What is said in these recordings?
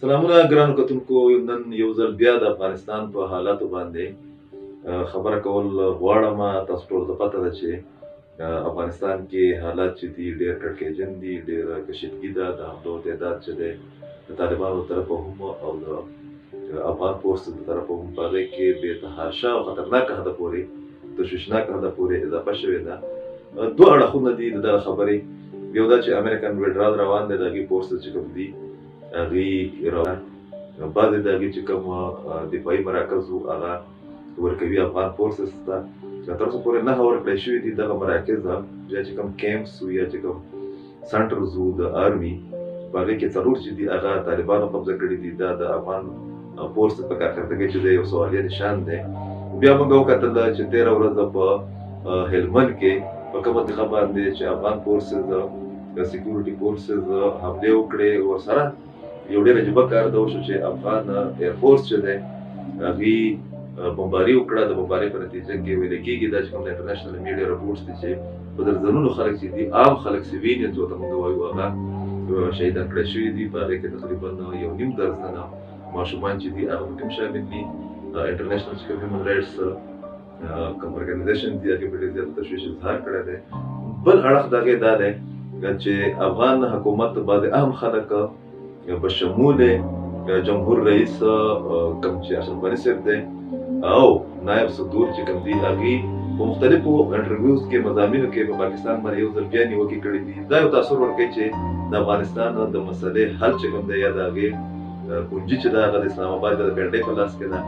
سلامونه ګرانو کتونکو، نن یو ځل بیا د افغانستان په حالاتو باندې خبره کول غواړم. تاسو ټول ته پته ده چې افغانستان کې حالات چې دي ډېر کړکېچن دي، ډېر کشیدګي ده. د حملو تعداد چې دی د طالبانو طرفه هم او د افغان فورس د طرفه هم په هغې کې بې تحاشا او خطرناکه حده پورې تشویشناکه حده پورې اضافه شوې ده. دوه اړخونه دي د دغه خبرې. یو دا چې امریکن فدرال روان دی، د هغې فورس چې کوم دي هغې روان بعضې د هغې چې کوم دفاعي مراکز وو هغه ورکوي افغان فورسز ته. تر اوسه پورې 9 ورکړی شوي دي دغه مراکز، یا چې کوم کیمپس وو یا چې کوم سنټرز وو د آرمي، په هغې کې 4 چې دي هغه طالبانو قبضه کړي دي. دا د افغان فورس په کارکردګۍ چې دی یو سوالیه نشان دی. بیا موږ وکتل چې 13 ورځه په هلمند کې په کومه منطقه باندې چې افغان فورسز د سکیورټي فورسز حملې وکړې، ورسره یو ډېر عجیبه کار دا وشو چې افغان ایرفورس چې دی هغې بمباري وکړه. د بمبارۍ په نتیجه کې ویل کېږي دا چې کوم د انټرنیشنل میډیا رپورټس دي چې په درځنونو خلک چې دي، عام خلک سیویلینز ورته موږ وایو، هغه شهیدان کړای شوي دي. په هغې کې تقریبا 1.5 درجنه ماشومان چې دي هغه پکې شامل دي. انټرنیشنل چې کوم هیومن رایټس کوم ارګنایزیشن دي هغې په ډېر زیات تشویش اظهار کړی دی. بل اړخ د هغې دا دی چې افغان حکومت بعضې اهم خلک بشمول جمهور رئیس کوم چې اشرف غني صاحب دی او نایب صدور چې کوم دي هغې په مختلفو انټرویوز کې مضامینو کې په پاکستان باندې یو ځل بیا نیوکې کړي دي. دا یو تاثر ورکوي چې د افغانستان د مسلې حل چې کوم دی یا د هغې کنجي چې ده هغه د اسلام آباد د ګنډۍ په لاس کې ده.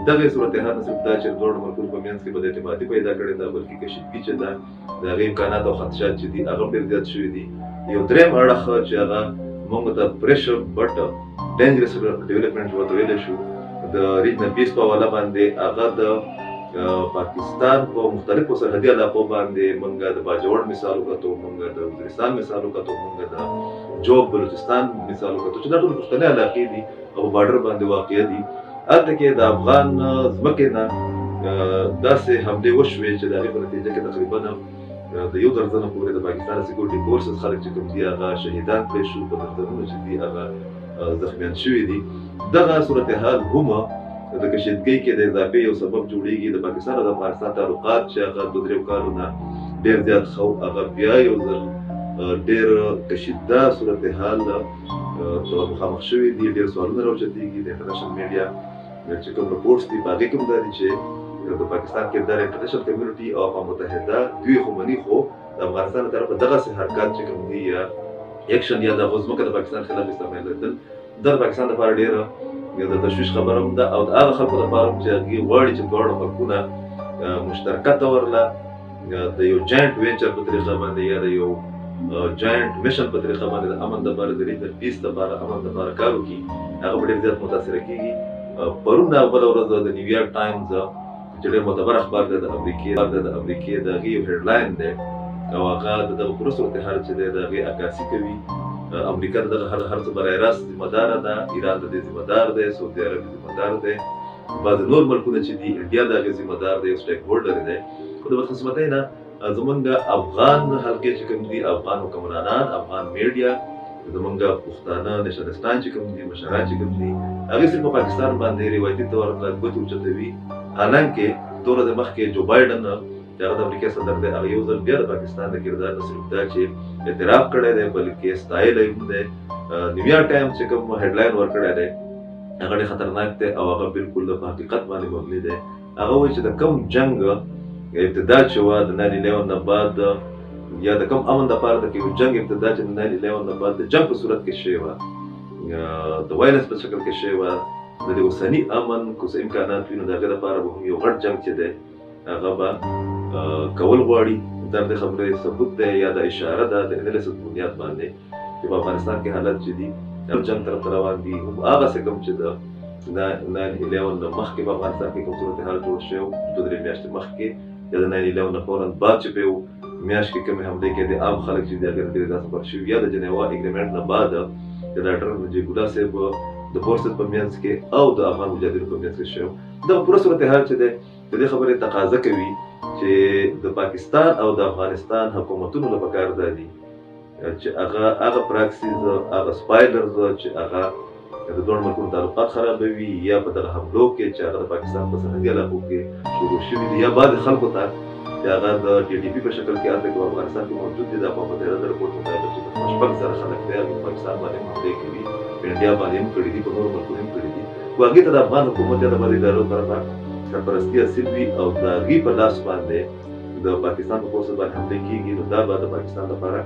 دغه صورتحال نه صرف دا چې د دواړو ملکونو په منځ کې بداعتمادي پیدا کړې ده، بلکې کشیدګي چې ده د هغې امکانات او خدشات چې دي هغه ډېر زیات شوي دي. یو درېیم اړخ چې هغه موږ ته پریشر بټ ډینجرس ډیولپمنټ ورته ویلی شو د ریجنل پیس په حواله باندې، هغه د پاکستان په مختلفو سرحدي علاقو باندې موږ د باجوړ مثال وکتو، موږ د وزیرستان مثال وکتو، موږ د جوب بلوچستان مثال وکتو چې دا ټول پښتني علاقې دي او په بارډر باندې واقع دي. هلته کې د افغان ځمکې نه داسې حملې وشوې چې د هغې په نتیجه کې تقریبا د 1 درجنه پورې د پاکستان سکیورټي فورسز خلک چې کوم دي هغه شهیدان کړای شو، په درجنونو چې دي هغه زخمیان شوي دي. دغه صورتحال هم د کشیدګۍ کې د اضافې یو سبب جوړېږي. د پاکستان او د افغانستان تعلقات چې هغه 2-3 کالو نه ډېر زیات ښه و، هغه بیا یو ځل ډېر کشیده صورتحال ته مخامخ شوي دي. ډېر سوالونه راوچتېږي. د انټرنیشنل میډیا چې کوم رپورټس دي په هغې کې هم دا دي چې د پاکستان کردار انټرنیشنل کمیونټي او اقوام متحده دوی خو مني، خو د افغانستان له طرفه دغسې حرکات چې کوم دي یا اکشن یا د هغو ځمکه د پاکستان خلاف استعمالېدل دا د پاکستان لپاره ډېره د تشویش خبره هم ده او د هغه خلکو لپاره چې هغې غواړي چې دواړو ملکونه مشترکه طور له د یو جاینټ وینچر په طریقه باندې یا د یو جاینټ میشن په طریقه باندې د امن دپاره د ریجنل پیس دپاره امن دپاره کار وکړي، هغه به ډېر زیات متاثره کېږي. پرون بله ورځ د نیویارک ټایمز چې ډېر معتبر اخبار دی د امریکې د هغې یو هیډلاین دی او هغه د دغه پوره صورتحال چې دی د هغې عکاسي کوي. امریکا د دغه هر څه برای راست ذمه داره ده، ایران د دې ذمه دار دی، سعودي عربي ذمه دار دی، بعضې نور ملکونه چې دي انډیا د هغې ذمه دار دی، یو سټیک هولډر دی. خو د بدقسمتۍ نه زمونږ افغان حلقې چې کوم دي، افغان حکمرانان، افغان میډیا، زمونږ پښتانه نشنلستان چې کوم دي، مشران چې کوم دي، هغې صرف په پاکستان باندې روایتي طور ګوتې اوچتوي. حالانکې 2 ورځې مخکې جو بایډن چې هغه د امریکا صدر دی، هغه یو ځل بیا د پاکستان د کردار نه صرف دا چې اعتراف کړی دی بلکې ستایلی هم دی. نیویارک ټایمز چې کوم هیډلاین ورکړی دی هغه ډېر خطرناک دی او هغه بالکل په حقیقت باندې مبني دی. هغه وایي چې د کوم جنګ ابتدا چې وه د 9/11 نه بعد یا د کوم امن دپاره د یو جنګ ابتدا چې د 9/11 نه بعد د جنګ په صورت کې شوې وه، د وایلنس په شکل کې شوې وه، د دې اوسني امن که څه امکانات وي نو د هغې دپاره به هم یو غټ جنګ چې دی هغه به کول غواړي. دا د خبرې ثبوت دی یا د اشاره ده د انالیسس بنیاد باندې چې په افغانستان کې حالت چې دي جنګ طرف ته روان دي. هم هغسې کوم چې د 9/11 نه مخکې په افغانستان کې کوم صورتحال جوړ شوی و 2-3 میاشتې مخکې یا د 9/11 نه فوراً بعد چې په یو میاشت کې کومې حملې کېدې، عام خلک چې دي هغې نه ډېر زیات خبر شوي، یا د جنیوا اګریمنټ نه بعد د ډاکټر نجیب الله صاحب د فورسز په منځ کې او د افغان مجاهدینو په منځ کې شوی. دغه پوره صورتحال چې دی د دې خبرې تقاضا کوي چې د پاکستان او د افغانستان حکومتونو له پکار دا دي چې هغه پراکسیز، هغه سپایلرز چې هغه د دوه ملکونو تعلقات خرابوي یا په دغه حملو کې چې هغه د پاکستان په سرحدي علاقو کې شروع شوي دي یا بعضې خلکو ته چې هغه د TTP په شکل کې هلته په افغانستان کې موجود دي دا په متحده د رپورټ مطابق چې تقریبا 6,000 خلک دی هغوی پاکستان باندې هم حملې کوي په انډیا باندې هم کړي دي په نورو ملکونو هم کړي دي خو هغې ته د افغان حکومت یا د بعضې ادارو طرفه سرپرستي حاصل وي او د هغې په لاس باندې د پاکستان په فورسز باندې حملې کېږي نو دا به د پاکستان لپاره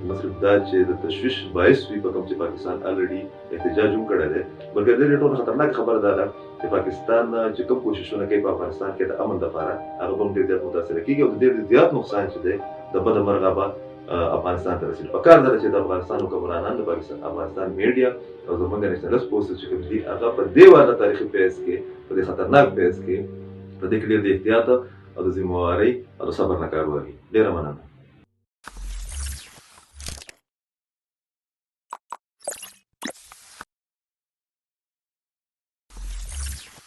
مصرف دا چې د تشویش باعث وي په کوم چې پاکستان الریډي احتجاج هم کړی دی بلکې د دې ډېره خطرناکه خبره دا ده چې پاکستان چې کوم کوششونه کوي په افغانستان کې د امن لپاره هغه به هم ډېر زیات متاثره کېږي او د ډېر زیات نقصان چې دی د بده مرغه به افغانستان ته رسېږي پکار ده چې د افغانستان حکمرانان د افغانستان میډیا او زموږ نیشنلست فورسز چې کوم دي هغه په دې وانه تاریخي پیس کې په دې خطرناک پیس کې په دې کې ډېر د احتیاط او د ذمهوارۍ او د صبر نه کار واخلي ډېره مننه